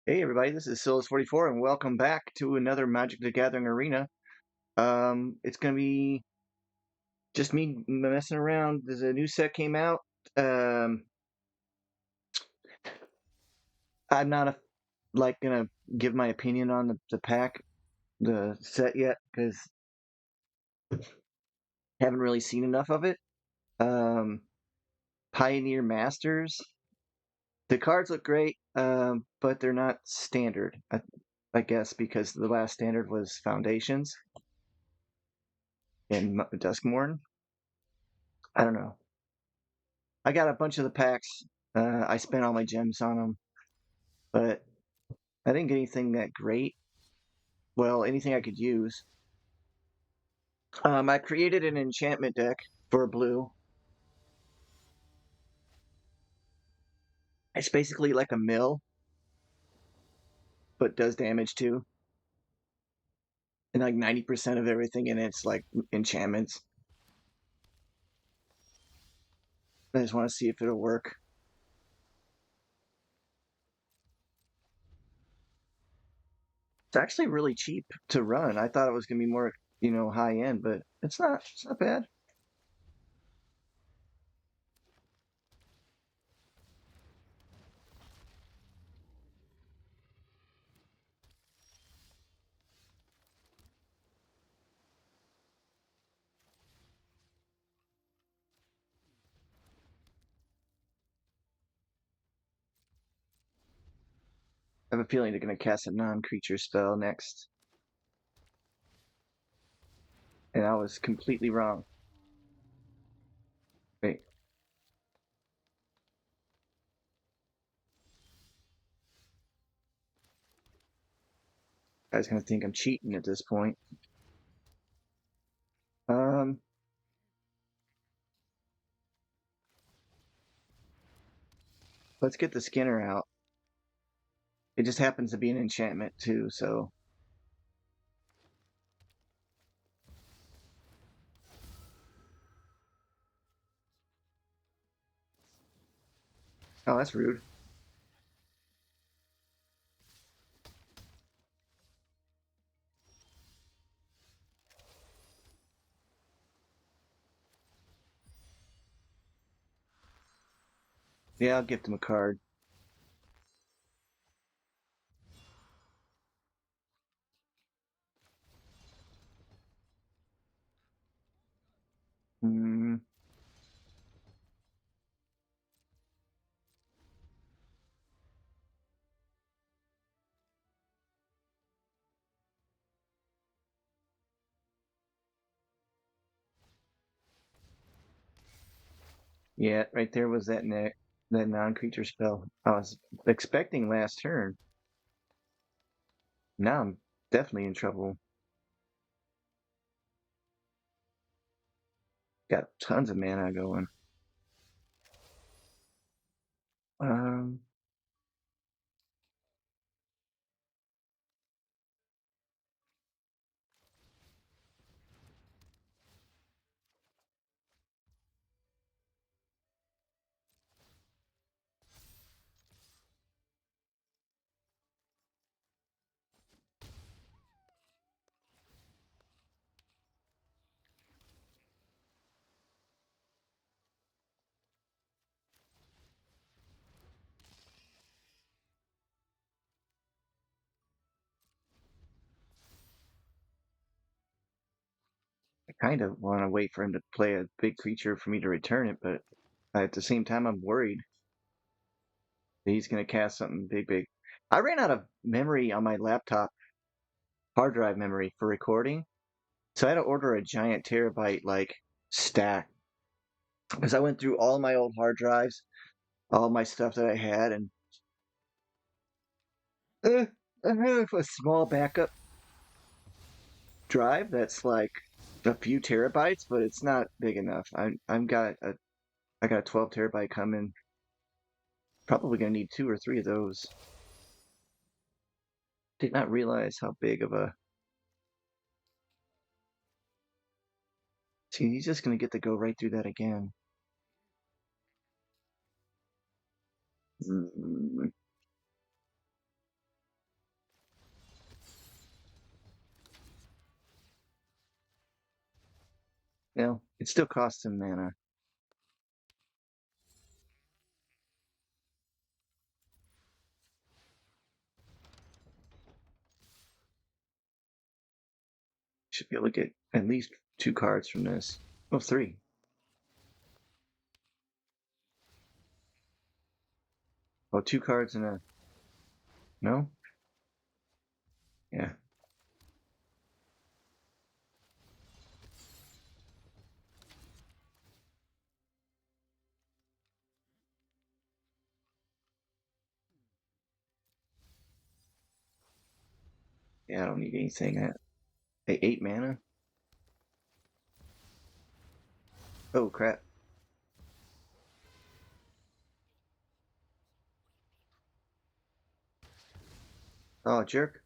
Hey everybody, this is Silas44 and welcome back to another Magic the Gathering arena. It's gonna be just me messing around. There's a new set came out. Um, I'm not gonna give my opinion on the pack, the set yet, because haven't really seen enough of it. Um, Pioneer Masters. The cards look great, but they're not standard. I guess because the last standard was Foundations and Duskmourn. I don't know. I got a bunch of the packs. I spent all my gems on them, but I didn't get anything that great. Well, anything I could use. I created an enchantment deck for blue. It's basically like a mill, but does damage too. And like 90% of everything in it's like enchantments. I just want to see if it'll work. It's actually really cheap to run. I thought it was gonna be more, high end, but it's not. It's not bad. I have a feeling they're gonna cast a non-creature spell next, and I was completely wrong. Wait, guy's gonna think I'm cheating at this point. Um, let's get the Skinner out. It just happens to be an enchantment too, so oh, that's rude. Yeah, I'll gift him a card. Mm, yeah, right there was that non-creature spell. I was expecting last turn. Now I'm definitely in trouble. Got tons of mana going. Um, I kind of want to wait for him to play a big creature for me to return it, but at the same time, I'm worried that he's going to cast something big, big. I ran out of memory on my laptop, hard drive memory for recording, so I had to order a giant terabyte like stack because I went through all my old hard drives, all my stuff that I had, and uh, I have a small backup drive that's like a few terabytes, but it's not big enough. I got a 12 terabyte coming. Probably gonna need two or three of those. Did not realize how big of a. See, he's just gonna get to go right through that again. Mm, Well, it still costs him mana. Should be able to get at least 2 cards from this. Oh, 3. Oh, 2 cards and a... No? Yeah. Yeah, I don't need anything. Hey, 8 mana? Oh, crap. Oh, jerk.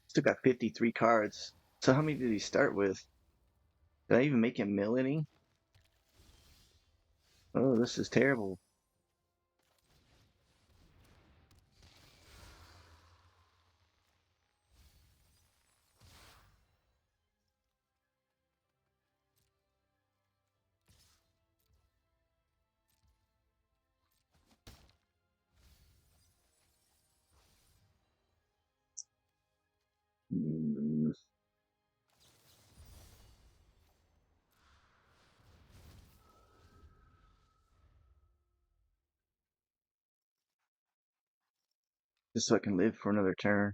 Still got 53 cards. So how many did he start with? Did I even make him mill any? Oh, this is terrible. Mm, just so I can live for another turn.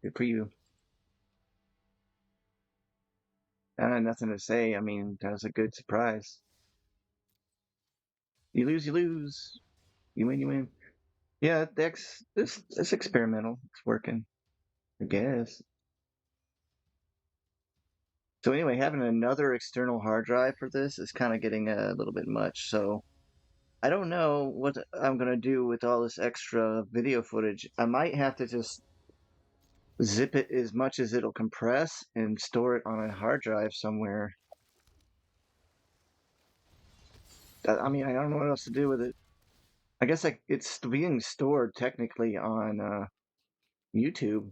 Good for you. I had nothing to say. I mean, that was a good surprise. You lose, you lose. You win, you win. Yeah, Dex, this experimental. It's working, I guess. So anyway, having another external hard drive for this is kind of getting a little bit much. So I don't know what I'm gonna do with all this extra video footage. I might have to just zip it as much as it'll compress and store it on a hard drive somewhere. I mean, I don't know what else to do with it. I guess like it's being stored technically on YouTube,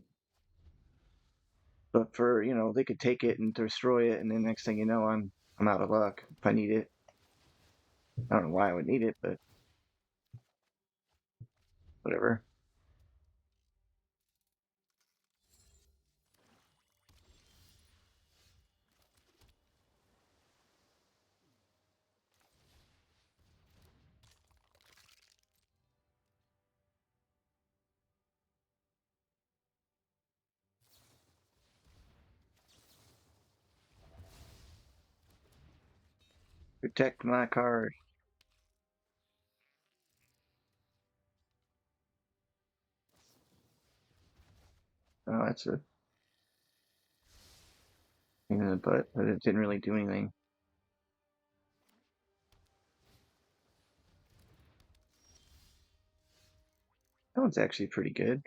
but for they could take it and destroy it, and then next thing you know, I'm out of luck if I need it. I don't know why I would need it, but whatever. Protect my card. Oh, that's a thing in the butt, but it didn't really do anything. That one's actually pretty good.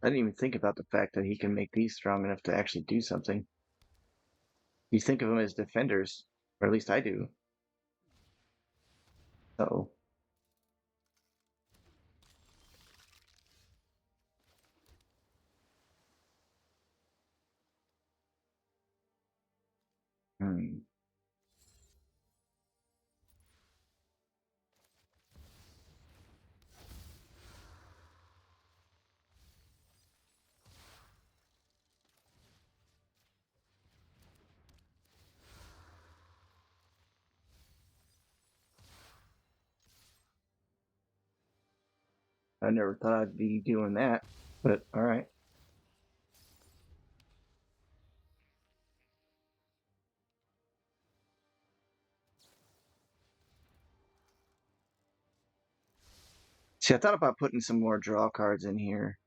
I didn't even think about the fact that he can make these strong enough to actually do something. You think of them as defenders, or at least I do. So, hmm. I never thought I'd be doing that, but all right. See, I thought about putting some more draw cards in here,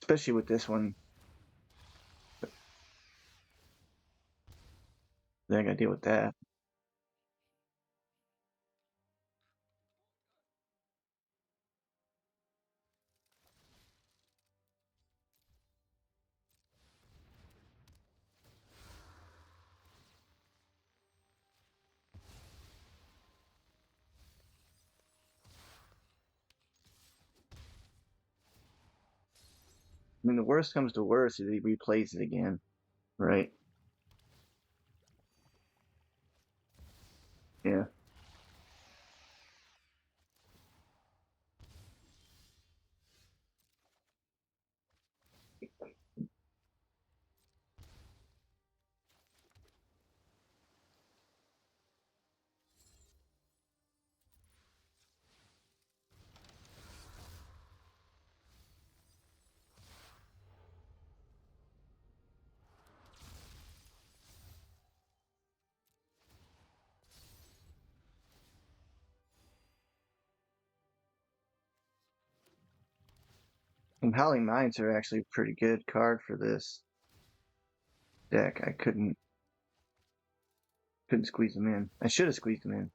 especially with this one. Then I gotta deal with that. I mean, the worst comes to worst is he replays it again, right? Yeah. And Howling Minds are actually a pretty good card for this deck. I couldn't squeeze them in. I should have squeezed them in.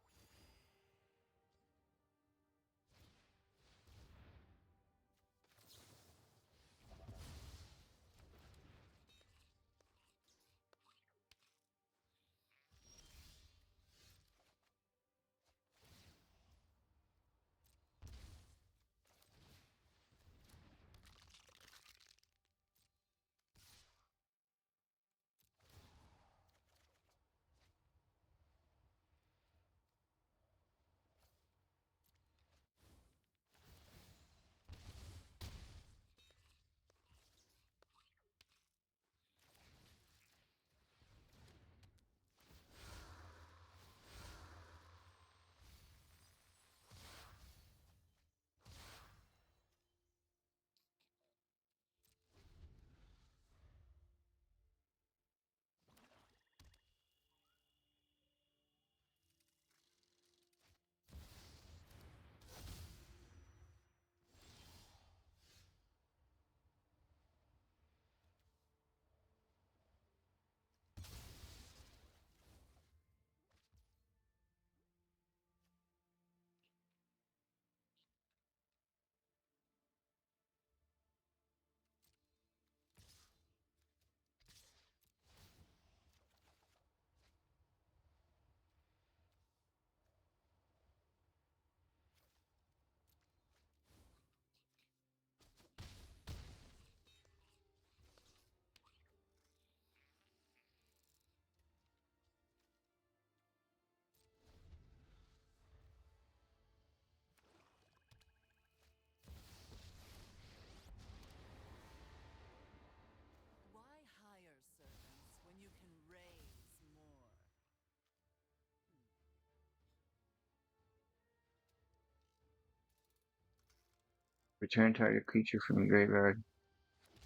Return target creature from your graveyard.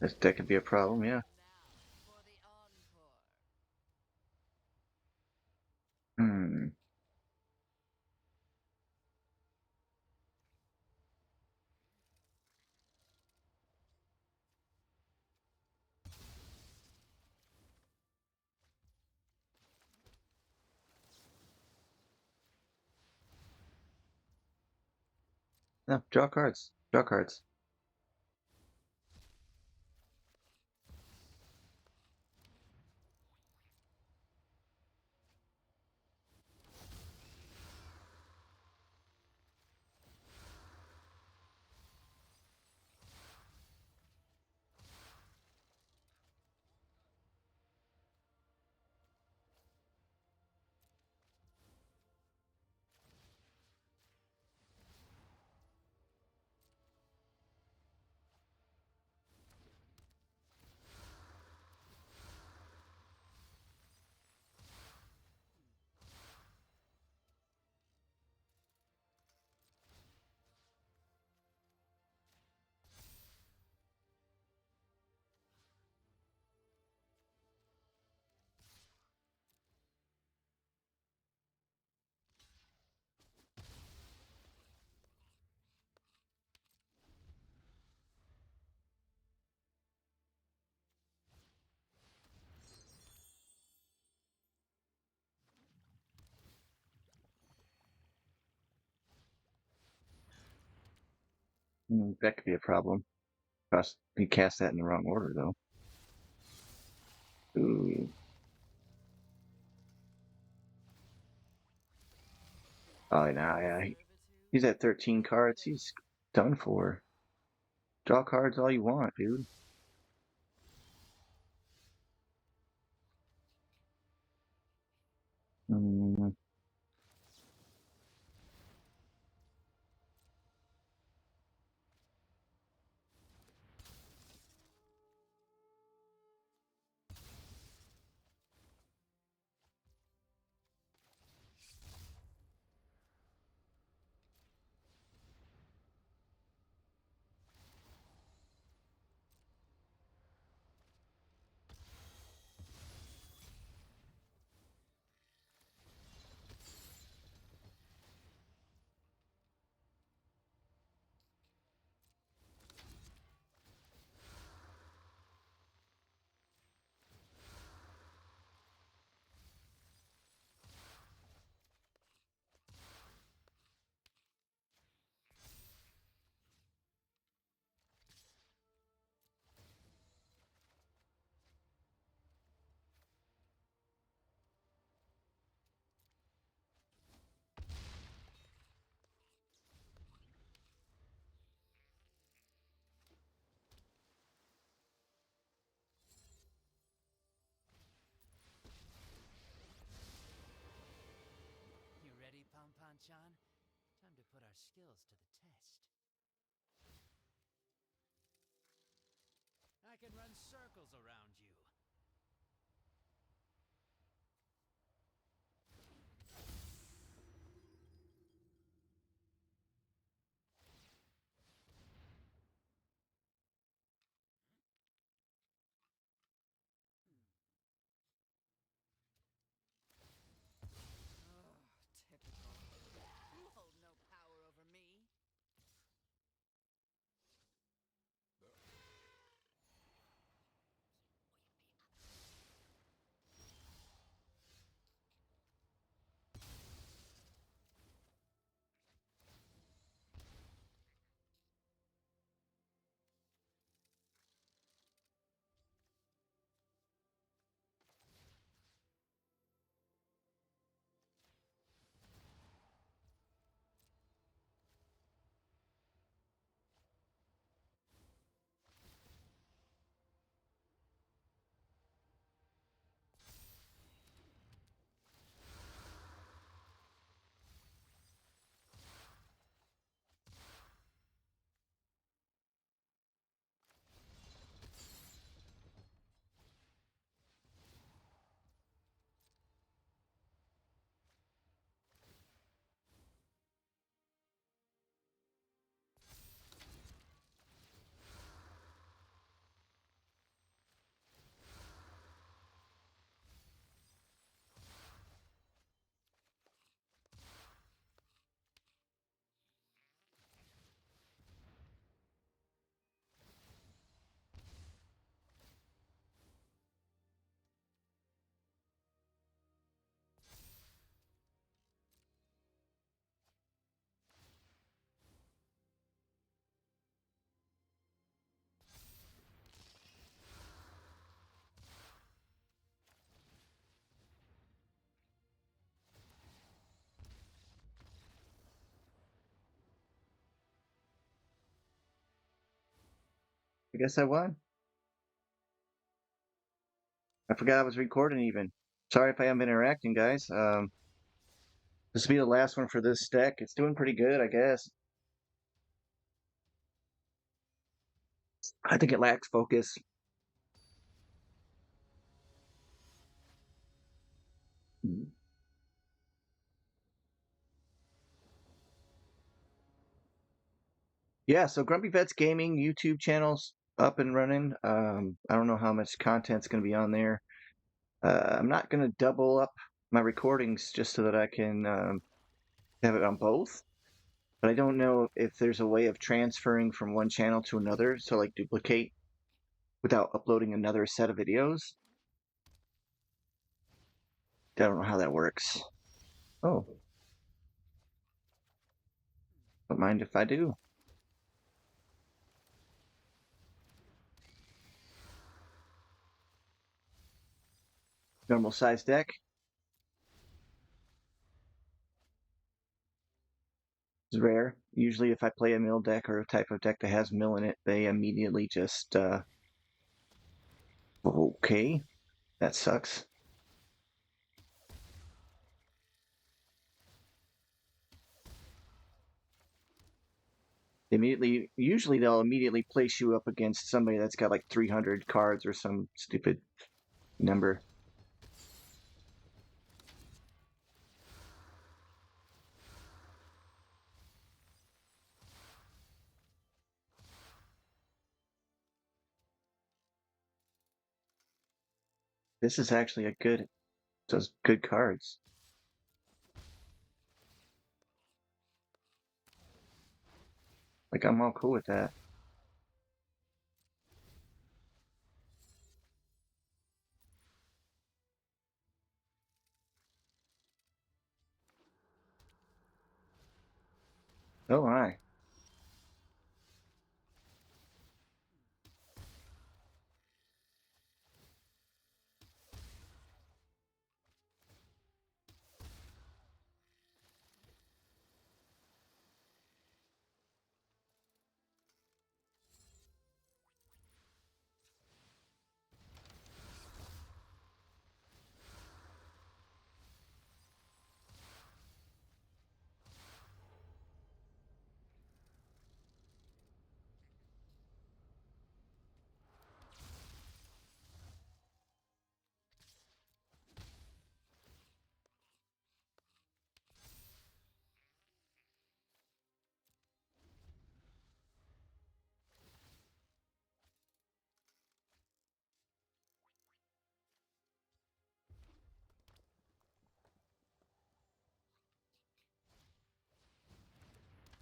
That could be a problem, yeah. Hmm. No, draw cards. Draw cards. That could be a problem. You cast that in the wrong order, though. Ooh. Oh, nah, yeah. He's at 13 cards. He's done for. Draw cards all you want, dude. Mm, You ready, Pom-Pom-chan? Time to put our skills to the test. I can run circles around you. Oh, typical. You hold no power over me. I guess I won. I forgot I was recording even. Sorry if I haven't been interacting, guys. This will be the last one for this deck. It's doing pretty good, I guess. I think it lacks focus. Yeah, so Grumpy Vets Gaming YouTube channel's up and running. I don't know how much content's going to be on there. I'm not going to double up my recordings just so that I can have it on both. But I don't know if there's a way of transferring from one channel to another, so like duplicate without uploading another set of videos. I don't know how that works. Oh, don't mind if I do. Normal size deck. It's rare. Usually if I play a mill deck or a type of deck that has mill in it, they immediately just, okay, that sucks. Usually they'll immediately place you up against somebody that's got like 300 cards or some stupid number. This is actually those good cards. Like I'm all cool with that. Oh my.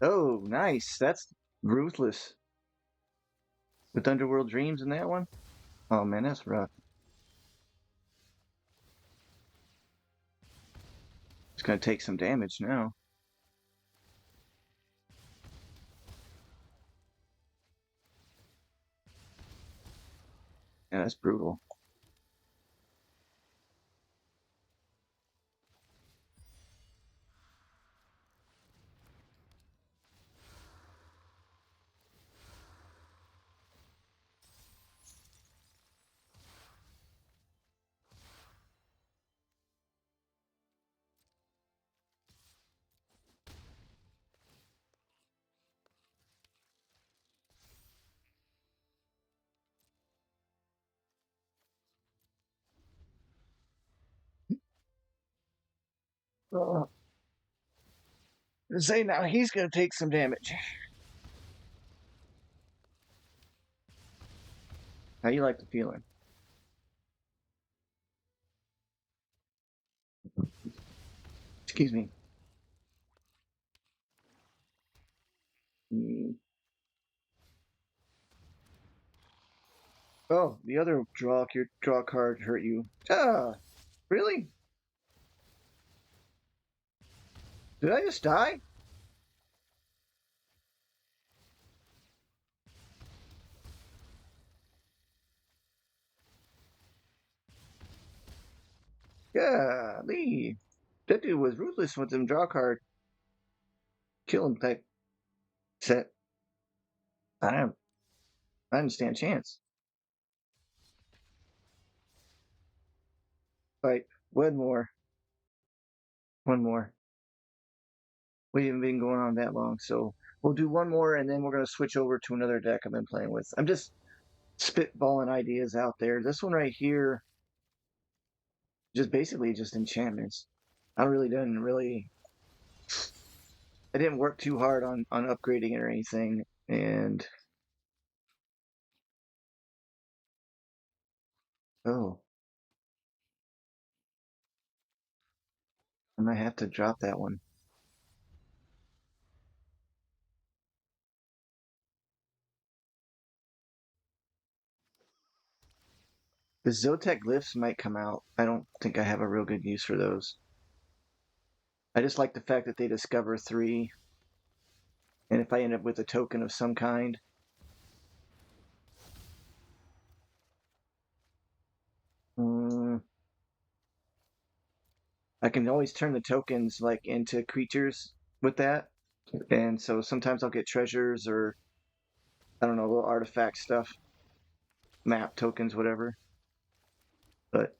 Oh, nice. That's ruthless. With Underworld Dreams in that one? Oh man, that's rough. It's gonna take some damage now. Yeah, that's brutal. Oh, say now he's gonna take some damage. How you like the feeling? Excuse me. Mm. Oh, the other your draw card hurt you. Ah, really? Did I just die? Yeah, Lee. That dude was ruthless with them draw card killing type set. I don't I didn't stand a chance. Right, one more. One more. We haven't been going on that long, so we'll do one more and then we're going to switch over to another deck I've been playing with. I'm just spitballing ideas out there. This one right here, just basically just enchantments. I really didn't really, I didn't work too hard on upgrading it or anything. And oh, I might have to drop that one. The Zotek glyphs might come out. I don't think I have a real good use for those. I just like the fact that they discover 3, and if I end up with a token of some kind, I can always turn the tokens like into creatures with that. And so sometimes I'll get treasures or I don't know, little artifact stuff, map tokens, whatever. But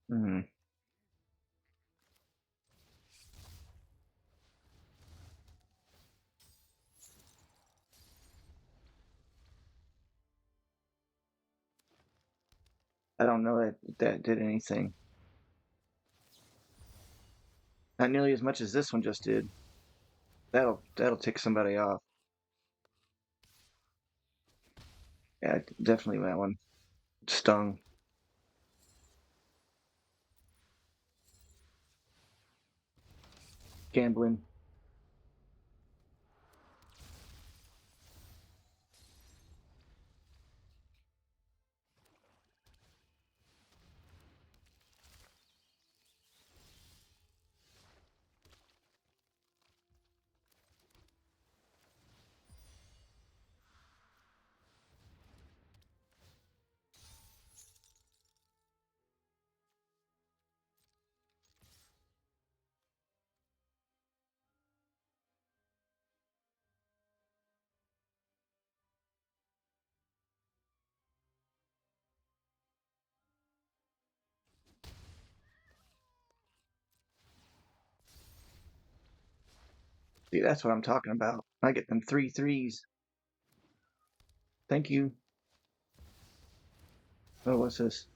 hmm, I don't know that that did anything. Not nearly as much as this one just did. That'll tick somebody off. Yeah, definitely that one. Stung. Gambling. See, that's what I'm talking about. I get them 3 3s. Thank you. Oh, what's this?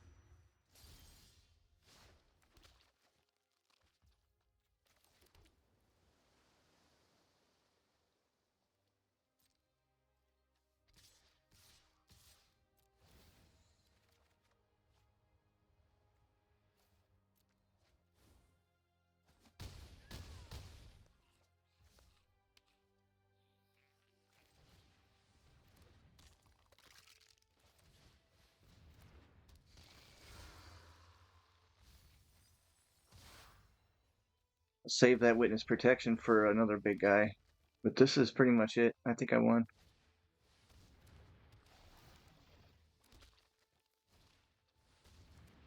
Save that witness protection for another big guy. But this is pretty much it. I think I won.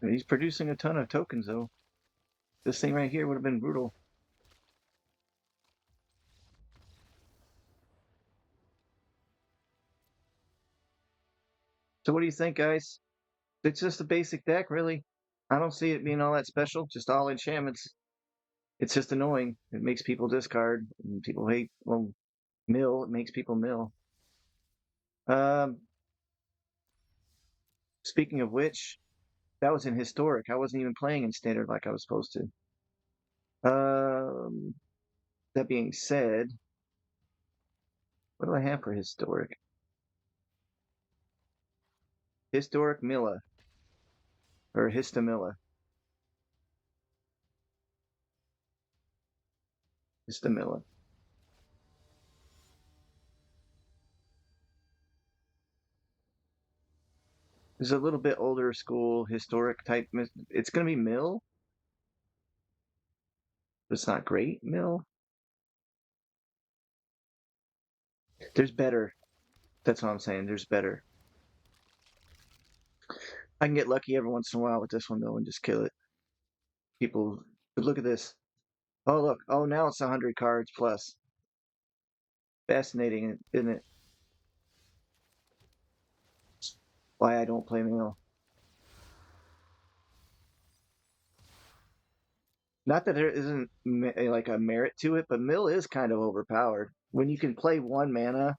He's producing a ton of tokens though. This thing right here would have been brutal. So what do you think, guys? It's just a basic deck, really. I don't see it being all that special. Just all enchantments. It's just annoying. It makes people discard. And people hate. Well, mill. It makes people mill. Um, Speaking of which, that was in historic. I wasn't even playing in standard like I was supposed to. Um, that being said, what do I have for historic? Historic Milla or Histamilla. Histamilla. There's a little bit older school historic type. It's going to be Mill. But it's not great Mill. There's better. That's what I'm saying. There's better. I can get lucky every once in a while with this one though and just kill it. People, but look at this. Oh look. Oh now it's 100 cards plus. Fascinating, isn't it? Why I don't play Mill. Not that there isn't like a merit to it, but Mill is kind of overpowered. When you can play 1 mana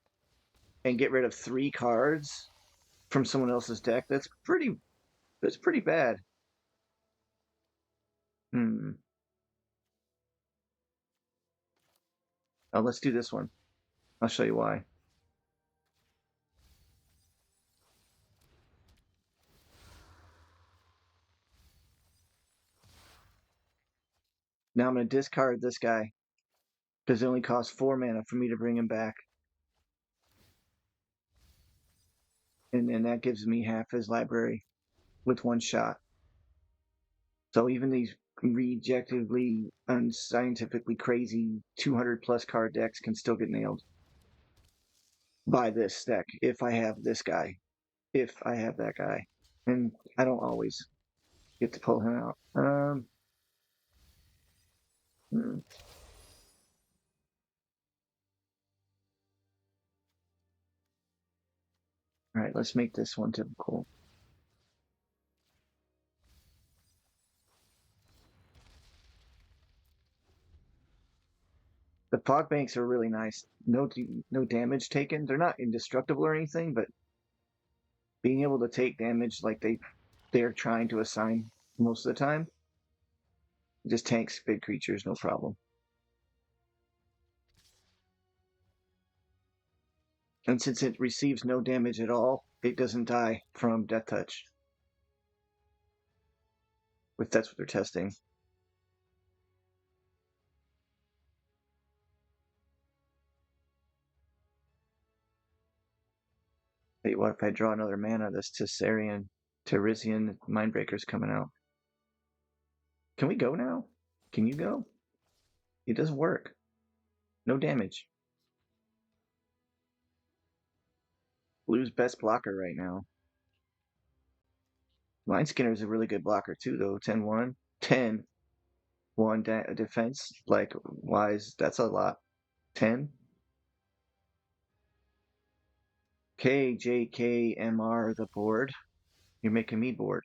and get rid of 3 cards from someone else's deck, that's pretty bad. Hmm. Oh, let's do this one. I'll show you why. Now I'm going to discard this guy because it only costs 4 mana for me to bring him back. And then that gives me half his library with 1 shot. So even these rejectively, unscientifically crazy 200 plus card decks can still get nailed by this deck if I have this guy, if I have that guy. And I don't always get to pull him out. Hmm. All right, let's make this one typical. The fog banks are really nice. No damage taken. They're not indestructible or anything, but being able to take damage like they're trying to assign most of the time just tanks big creatures, no problem. And since it receives no damage at all, it doesn't die from Death Touch. If that's what they're testing. Hey, what if I draw another mana? This Terisian Mindbreaker's coming out. Can we go now? Can you go? It doesn't work. No damage. Blue's best blocker right now. Line Skinner's a really good blocker too, though. 10-1. 10-1 defense. Like, wise, that's a lot. 10. KJKMR the board. You're making me bored.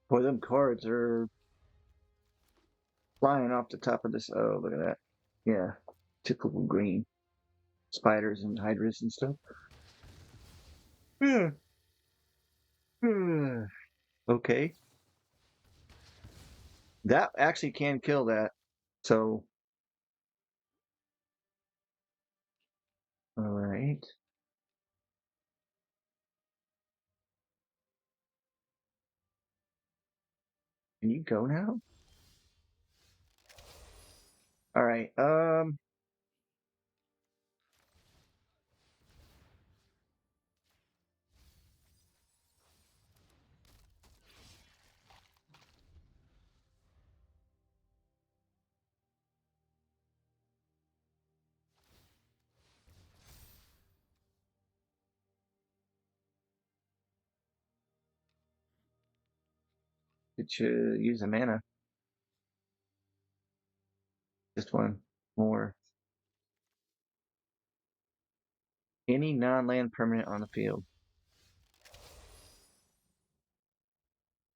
Boy, them cards are flying off the top of this. Oh, look at that. Yeah, typical green. Spiders and hydras and stuff. Hmm. Hmm. Okay. That actually can kill that. So, all right. Can you go now? All right. It should use a mana. Just one more. Any non-land permanent on the field.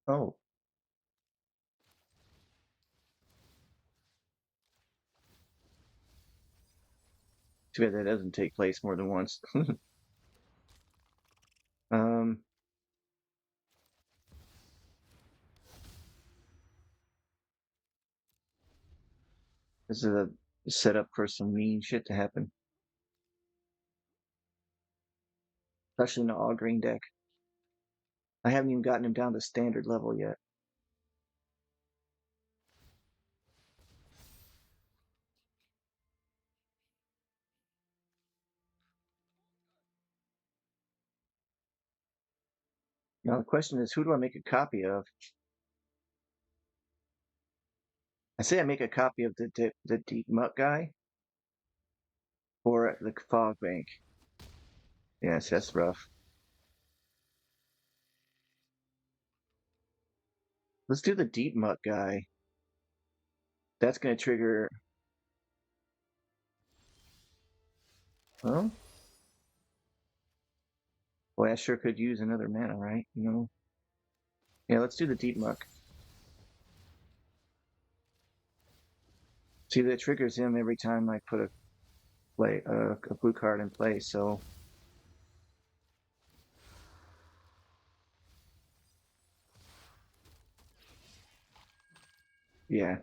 Oh, too bad that doesn't take place more than once. um, this is a setup for some mean shit to happen, especially in the all green deck. I haven't even gotten him down to standard level yet. Now the question is, who do I make a copy of? I say I make a copy of the Deep Muck guy or the Fog Bank. Yes, that's rough. Let's do the Deep Muck guy. That's going to trigger. Well, boy, I sure could use another mana, right? You know. Yeah, let's do the Deep Muck. See, that triggers him every time I put a blue card in play. So yeah,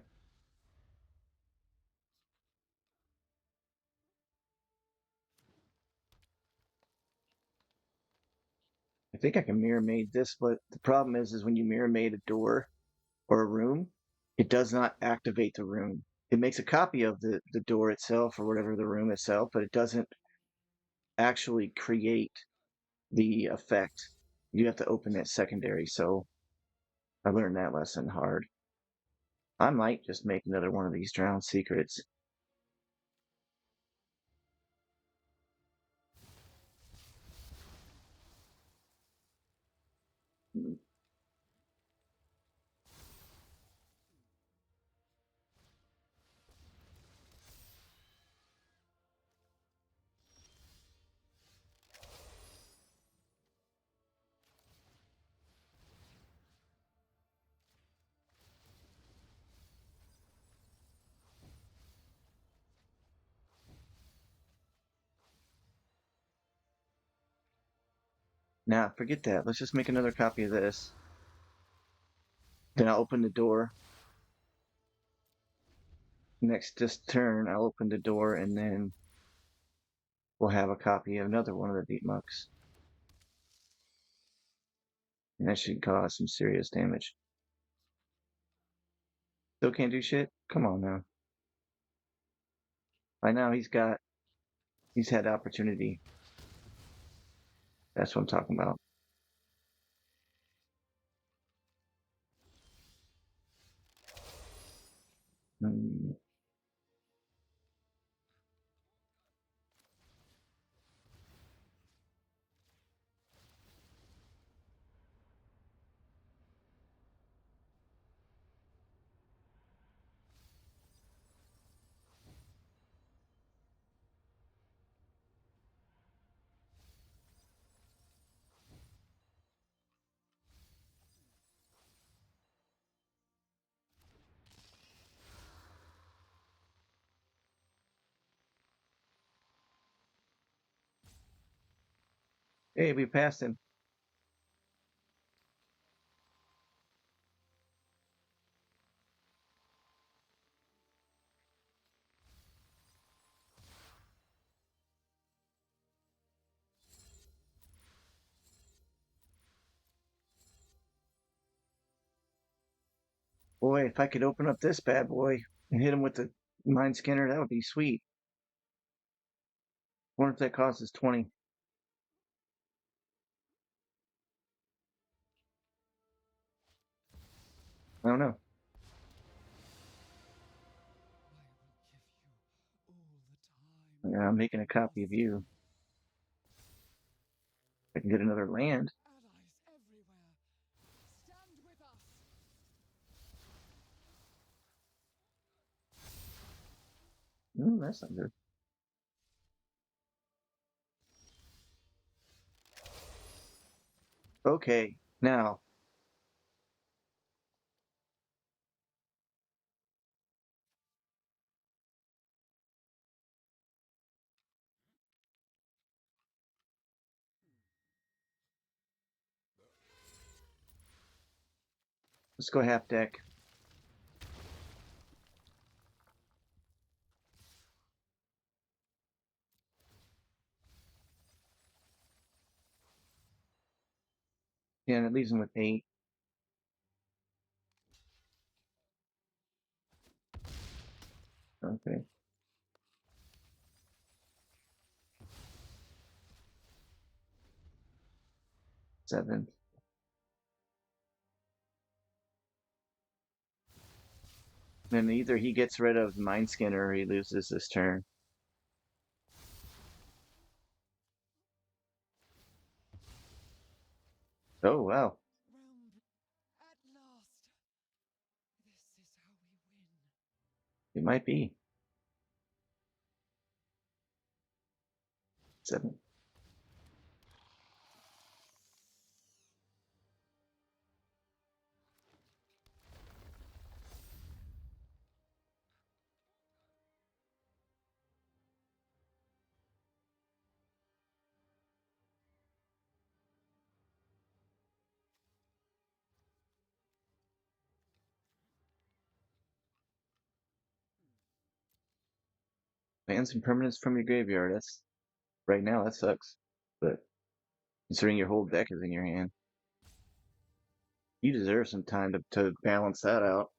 I think I can mirror maid this, but the problem is when you mirror maid a door or a room, it does not activate the room. It makes a copy of the door itself or whatever the room itself, but it doesn't actually create the effect. You have to open that secondary. So I learned that lesson hard. I might just make another one of these drowned secrets. Now, forget that. Let's just make another copy of this. Then I'll open the door. Next just turn, I'll open the door and then we'll have a copy of another one of the Deep Mucks. And that should cause some serious damage. Still can't do shit? Come on now. By now he's had opportunity. That's what I'm talking about. Hmm. Hey, we passed him. Boy, if I could open up this bad boy and hit him with the Mind Scanner, that would be sweet. Wonder if that costs 20. I don't know. Yeah, I'm making a copy of you. I can get another land. That's not good. Okay, now let's go half deck. Yeah, and it leaves him with 8. Okay. Seven. And either he gets rid of Mindskin or he loses this turn. Oh, wow. Round at last. This is how we win. It might be. 7. Ban some permanents from your graveyard. That's right now, that sucks. But considering your whole deck is in your hand, you deserve some time to balance that out.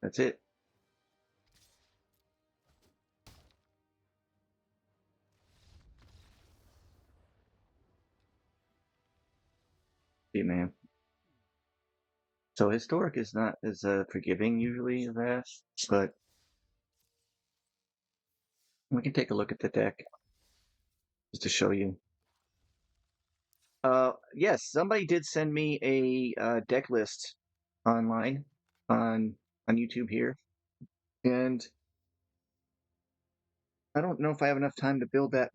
That's it. See, man. So historic is not as forgiving usually as that, but we can take a look at the deck just to show you. Yes, somebody did send me a deck list online on YouTube here, and I don't know if I have enough time to build that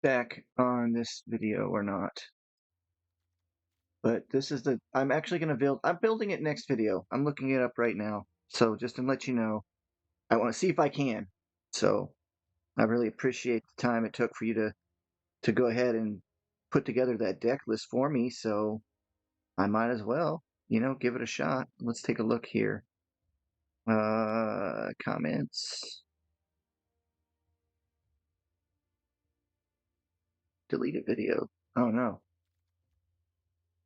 deck on this video or not. But this is I'm actually going to I'm building it next video. I'm looking it up right now. So just to let you know, I want to see if I can. So I really appreciate the time it took for you to go ahead and put together that deck list for me. So I might as well, give it a shot. Let's take a look here. Comments. Deleted video. Oh no.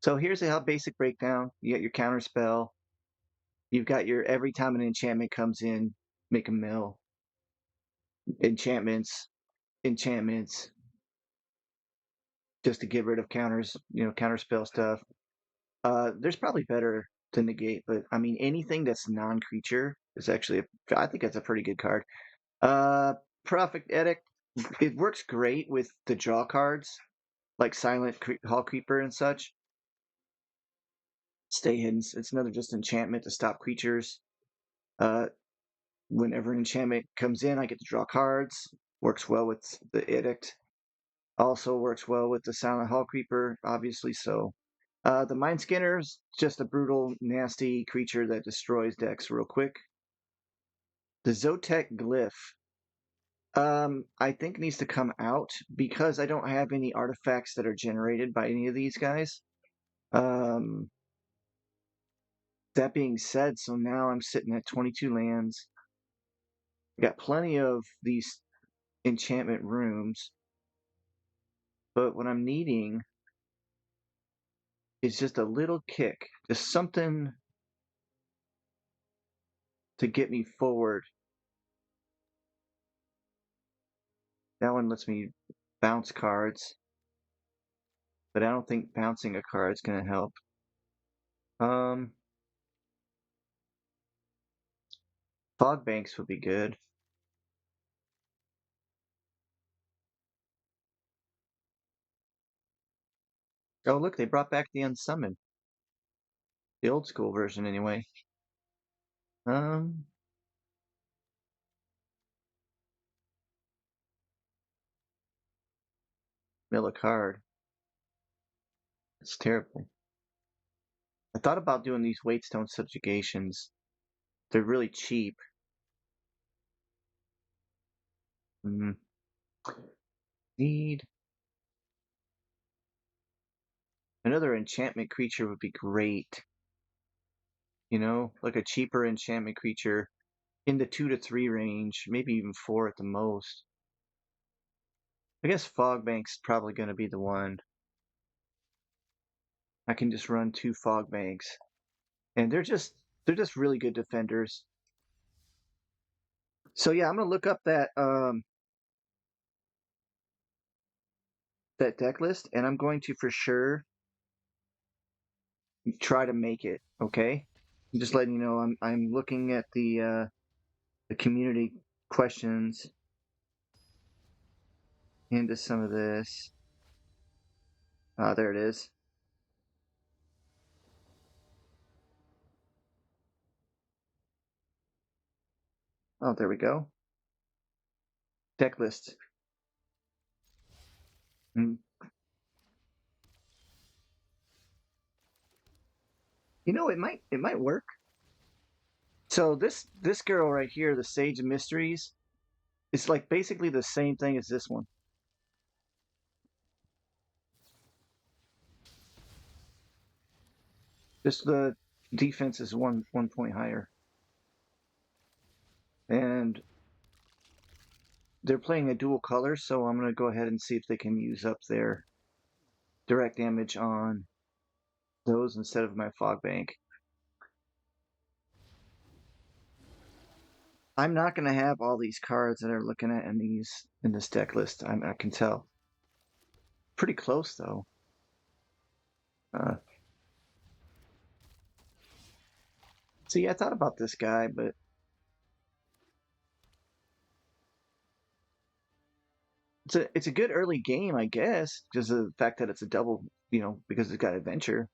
So here's a basic breakdown. You got your counter spell. You've got your every time an enchantment comes in, make a mill. Enchantments, just to get rid of counters, counter spell stuff. There's probably better to negate, but I mean anything that's non-creature is actually I think that's a pretty good card. Prophet Edict, it works great with the draw cards like Silent Hall Creeper and such. Stay Hidden. It's another just enchantment to stop creatures. Whenever an enchantment comes in, I get to draw cards. Works well with the Edict. Also works well with the Silent Hall Creeper, obviously so. The Mind Skinner's just a brutal, nasty creature that destroys decks real quick. The Zotek Glyph, I think needs to come out because I don't have any artifacts that are generated by any of these guys. That being said, so now I'm sitting at 22 lands. I got plenty of these enchantment rooms, but what I'm needing is just a little kick, just something to get me forward. That one lets me bounce cards, but I don't think bouncing a card is going to help. Fog banks would be good. Oh, look, they brought back the Unsummon. The old school version, anyway. Um, Mill a card. It's terrible. I thought about doing these Waitstone subjugations. They're really cheap. Mm, need another enchantment creature would be great. You know, like a cheaper enchantment creature in the 2 to 3 range, maybe even 4 at the most. I guess Fogbank's probably going to be the one. I can just run 2 Fogbanks, and they're just really good defenders. So yeah, I'm gonna look up that deck list, and I'm going to for sure try to make it. Okay, I'm just letting you know. I'm looking at the community questions into some of this. There it is. Oh, there we go. Deck list. Mm. You know, it might work. So this girl right here, the Sage of Mysteries, it's like basically the same thing as this one. Just the defense is one point higher, and they're playing a dual color, so I'm gonna go ahead and see if they can use up their direct damage on those instead of my fog bank. I'm not gonna have all these cards that are looking at in this deck list. I can tell. Pretty close though. Uh, see, I thought about this guy, but it's a good early game, I guess, because of the fact that it's a double. You know, because it's got adventure.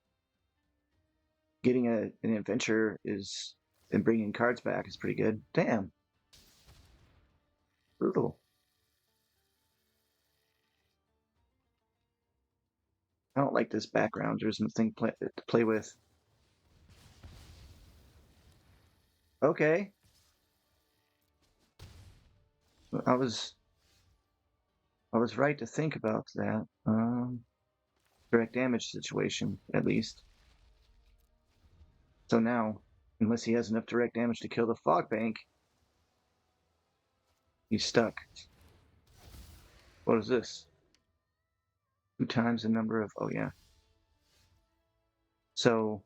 Getting an adventure is and bringing cards back is pretty good. Damn, brutal. I don't like this background. There's nothing to play with. Okay, I was I was right to think about that. Direct damage situation, at least. So now, unless he has enough direct damage to kill the fog bank, he's stuck. What is this? 2 times the number of. Oh yeah. So,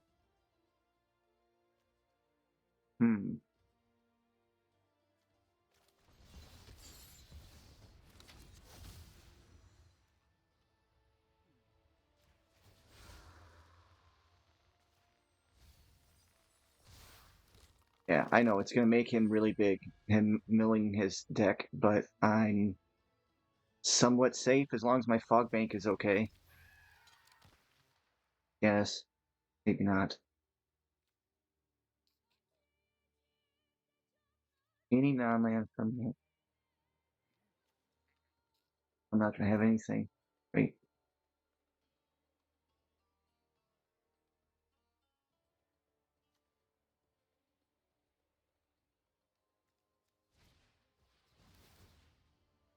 hmm. Yeah, I know it's gonna make him really big, him milling his deck, but I'm somewhat safe as long as my fog bank is okay. Yes, maybe not. Any non-land from I'm not gonna have anything. Wait.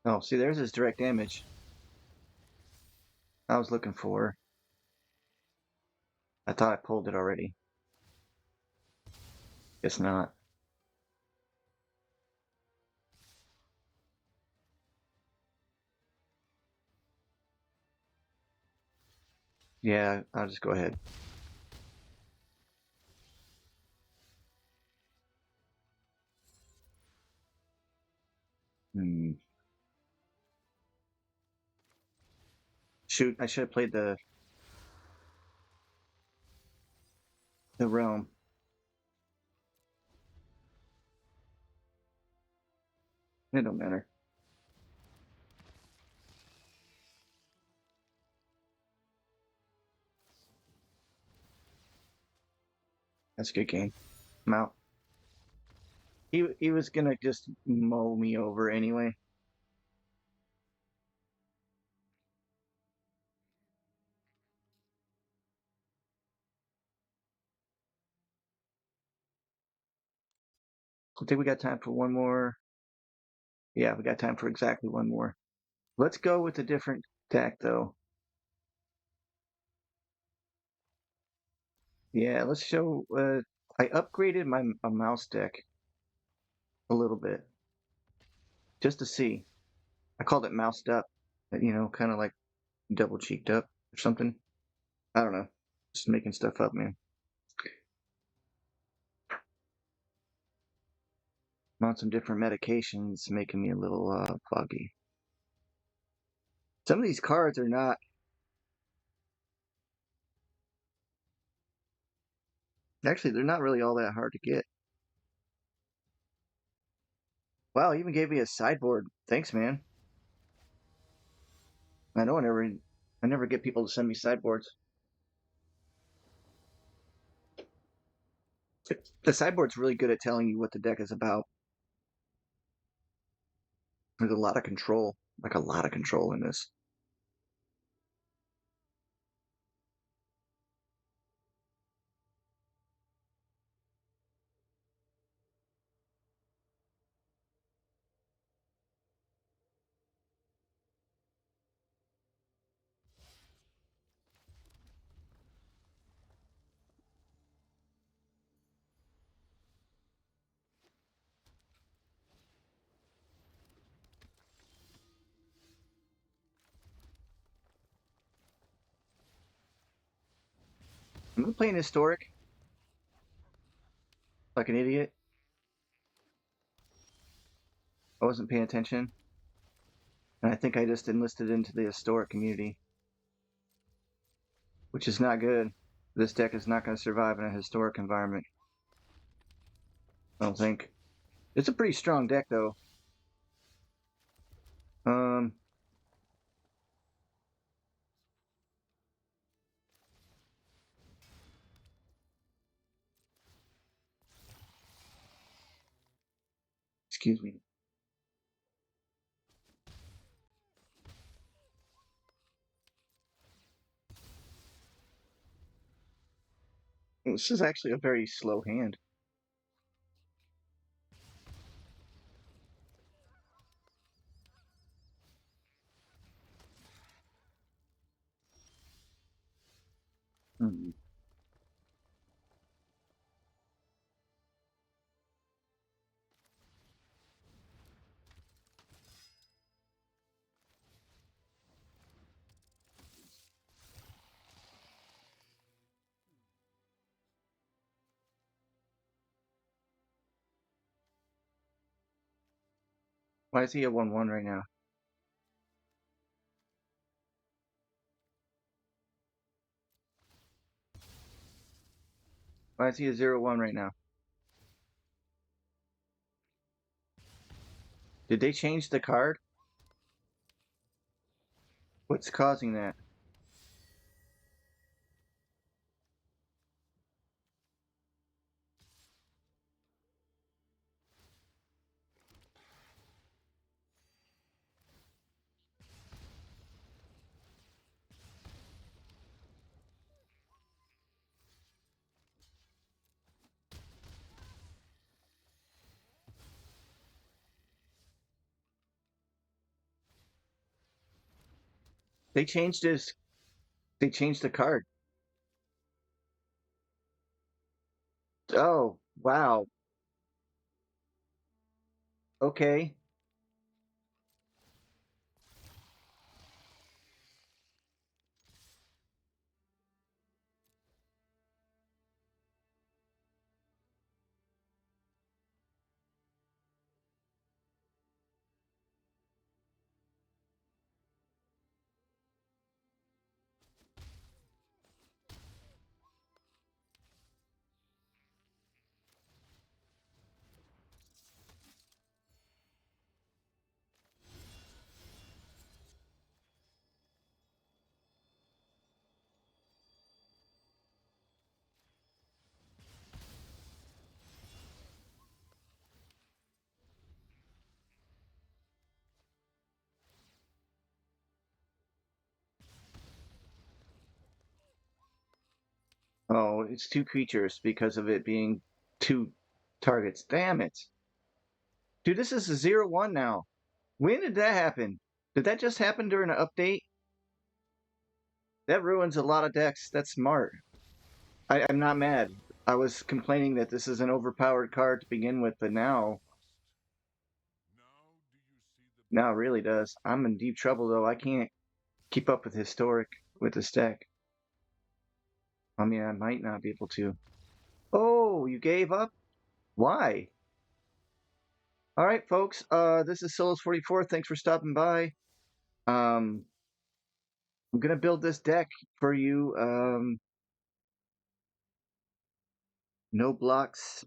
Oh, see, there's his direct damage. I was looking for. I thought I pulled it already. Guess not. Yeah, I'll just go ahead. Hmm. Shoot, I should have played the realm. It don't matter. That's a good game. I'm out. He was gonna just mow me over anyway. I think we got time for one more. Yeah, we got time for exactly one more. Let's go with a different deck though. Yeah, let's show. I upgraded my a mouse deck a little bit just to see. I called it moused up, kind of like double cheeked up or something. I don't know. Just making stuff up, man. I'm on some different medications, making me a little foggy. Some of these cards are not. Actually, they're not really all that hard to get. Wow, even gave me a sideboard. Thanks, man. I know I never get people to send me sideboards. The sideboard's really good at telling you what the deck is about. There's a lot of control, like a lot of control in this. I'm playing historic like an idiot. I wasn't paying attention, and I think I just enlisted into the historic community, which is not good. This deck is not going to survive in a historic environment. I don't think. It's a pretty strong deck, though. Um, excuse me. This is actually a very slow hand. Hmm. Why is he a 1/1 right now? Why is he a 0/1 right now? Did they change the card? What's causing that? They changed his. They changed the card. Oh, wow. Okay. Oh, it's 2 creatures because of it being 2 targets. Damn it. Dude, this is a 0-1 now. When did that happen? Did that just happen during an update? That ruins a lot of decks. That's smart. I'm not mad. I was complaining that this is an overpowered card to begin with, but now it really does. I'm in deep trouble though. I can't keep up with historic with this deck. I mean, I might not be able to. Oh, you gave up? Why? All right, folks. This is Solos44. Thanks for stopping by. I'm gonna build this deck for you. No blocks.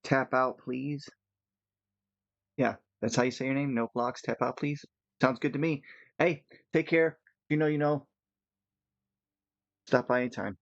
Tap out, please. Yeah, that's how you say your name. No blocks. Tap out, please. Sounds good to me. Hey, take care. You know. Stop by anytime.